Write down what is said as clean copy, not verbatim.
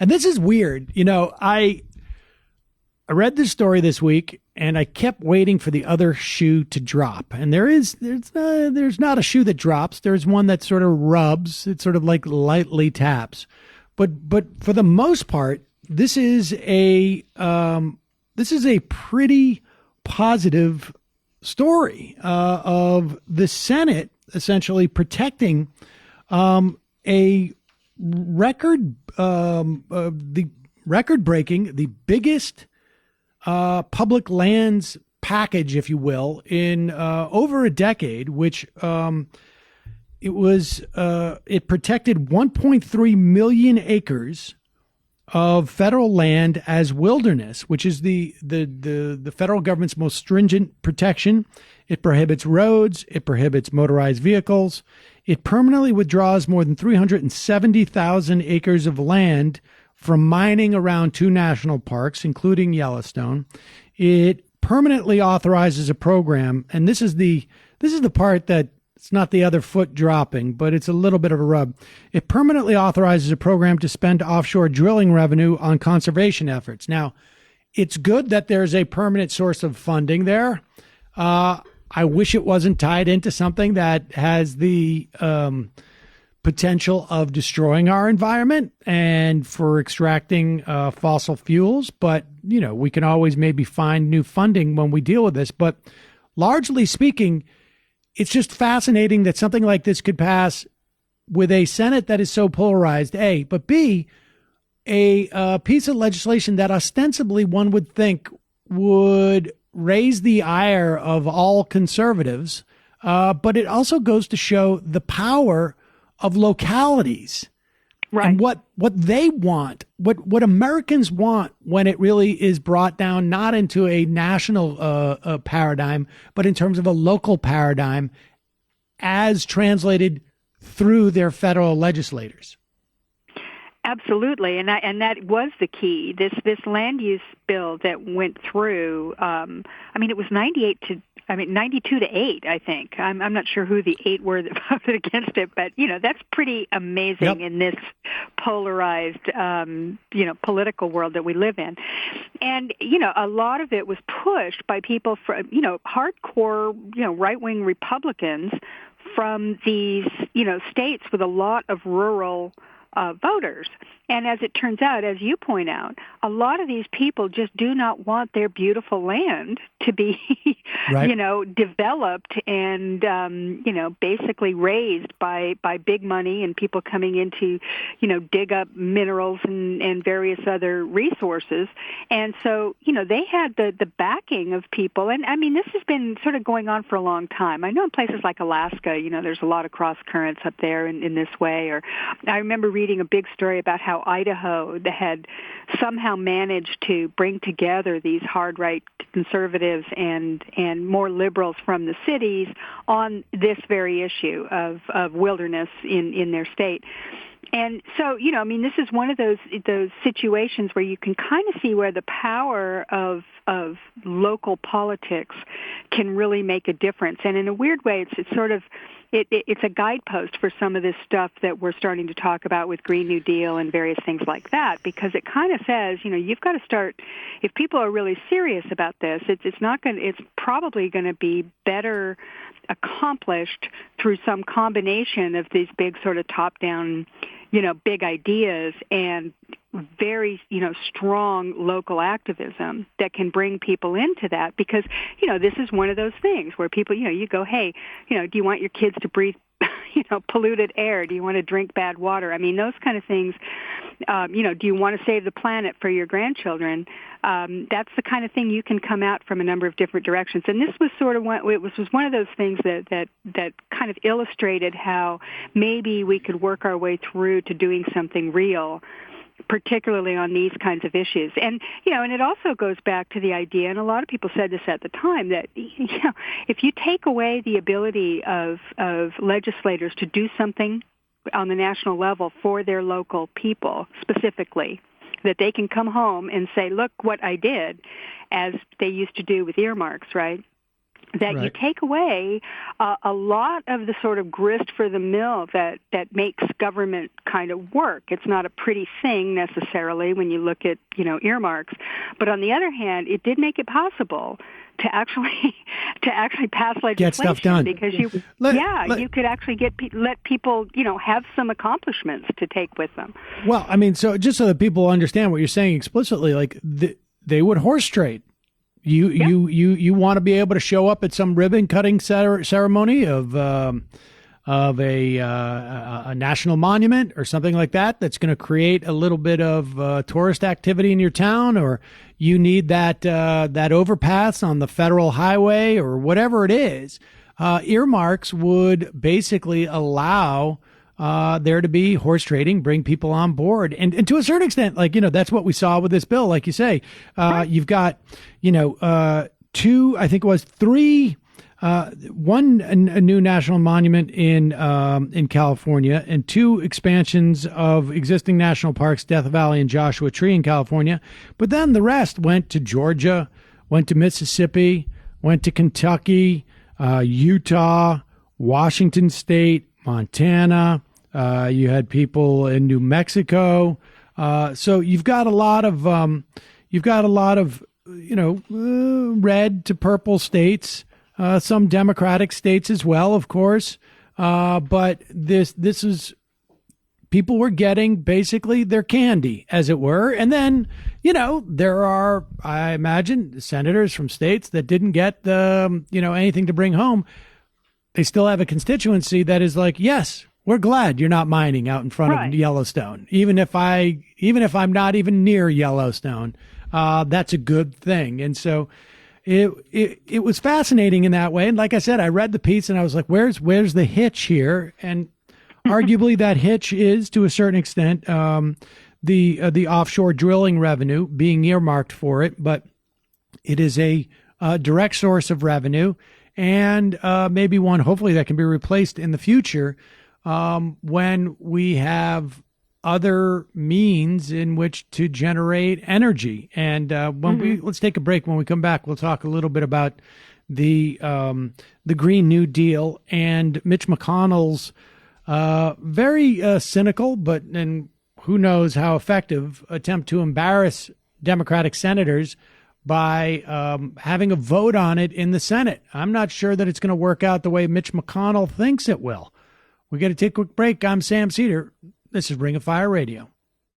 And this is weird. I read this story this week, and I kept waiting for the other shoe to drop. And there's not a shoe that drops. There's one that sort of rubs. It sort of like lightly taps. But for the most part, this is a pretty positive story of the Senate essentially protecting a record-breaking, the biggest public lands package, if you will, in over a decade, which it protected 1.3 million acres of federal land as wilderness, which is the federal government's most stringent protection. It prohibits roads. It prohibits motorized vehicles. It permanently withdraws more than 370,000 acres of land from mining around 2 national parks, including Yellowstone. It permanently authorizes a program, and this is the part that it's not the other foot dropping, but it's a little bit of a rub. It permanently authorizes a program to spend offshore drilling revenue on conservation efforts. Now, it's good that there's a permanent source of funding there. I wish it wasn't tied into something that has the potential of destroying our environment and for extracting fossil fuels. But, we can always maybe find new funding when we deal with this. But largely speaking, it's just fascinating that something like this could pass with a Senate that is so polarized, A, but B, a piece of legislation that ostensibly one would think would raise the ire of all conservatives. But it also goes to show the power of localities. Right. And what they want, what Americans want when it really is brought down, not into a national paradigm, but in terms of a local paradigm as translated through their federal legislators. Absolutely, and that was the key. This land use bill that went through. It was 92 to 8. I think I'm not sure who the 8 were that voted against it, but that's pretty amazing in this polarized political world that we live in. And a lot of it was pushed by people from hardcore right-wing Republicans from these states with a lot of rural voters. And as it turns out, as you point out, a lot of these people just do not want their beautiful land to be, right, developed and, basically raised by big money and people coming in to, dig up minerals and various other resources. And so, they had the backing of people. And this has been sort of going on for a long time. I know in places like Alaska, there's a lot of cross currents up there in this way. Or I remember reading a big story about how Idaho had somehow managed to bring together these hard right conservatives and more liberals from the cities on this very issue of wilderness in their state. And so, this is one of those situations where you can kind of see where the power of local politics can really make a difference. And in a weird way, it's sort of it's a guidepost for some of this stuff that we're starting to talk about with Green New Deal and various things like that, because it kind of says, you've got to start, if people are really serious about this, it's probably going to be better accomplished through some combination of these big sort of top-down, big ideas and very, strong local activism that can bring people into that. Because, this is one of those things where people, you go, hey, do you want your kids to breathe, polluted air? Do you want to drink bad water? Those kind of things. Do you want to save the planet for your grandchildren? That's the kind of thing you can come out from a number of different directions. And this was sort of was one of those things that kind of illustrated how maybe we could work our way through to doing something real, particularly on these kinds of issues. And, and it also goes back to the idea, and a lot of people said this at the time, that, if you take away the ability of legislators to do something on the national level for their local people specifically, that they can come home and say, look what I did, as they used to do with earmarks, right? that you take away a lot of the sort of grist for the mill that makes government kind of work. It's not a pretty thing necessarily when you look at, earmarks. But on the other hand, it did make it possible to actually pass legislation. Get stuff done. Because you could actually let people, have some accomplishments to take with them. Well, I mean, so just so that people understand what you're saying explicitly, like they would horse trade. You want to be able to show up at some ribbon cutting ceremony of a national monument or something like that that's going to create a little bit of tourist activity in your town, or you need that overpass on the federal highway or whatever it is. Earmarks would basically allow there to be horse trading, bring people on board. And to a certain extent, that's what we saw with this bill. Like you say, you've got, three, one, a new national monument in California, and two expansions of existing national parks, Death Valley and Joshua Tree in California. But then the rest went to Georgia, went to Mississippi, went to Kentucky, Utah, Washington State, Montana. You had people in New Mexico. So you've got a lot of red to purple states, some Democratic states as well, of course. But this is, people were getting basically their candy, as it were. And then, there are, I imagine, senators from states that didn't get anything to bring home. They still have a constituency that is like, yes, we're glad you're not mining out in front of Yellowstone. Even if I'm not even near Yellowstone, that's a good thing. And so it was fascinating in that way. And like I said, I read the piece and I was like, where's the hitch here? And arguably that hitch is, to a certain extent, the offshore drilling revenue being earmarked for it, but it is a direct source of revenue. And maybe one, hopefully, that can be replaced in the future when we have other means in which to generate energy. And let's take a break. When we come back, we'll talk a little bit about the Green New Deal and Mitch McConnell's very cynical, and who knows how effective, attempt to embarrass Democratic senators by having a vote on it in the Senate. I'm not sure that it's going to work out the way Mitch McConnell thinks it will. We got to take a quick break. I'm Sam Seder. This is Ring of Fire Radio.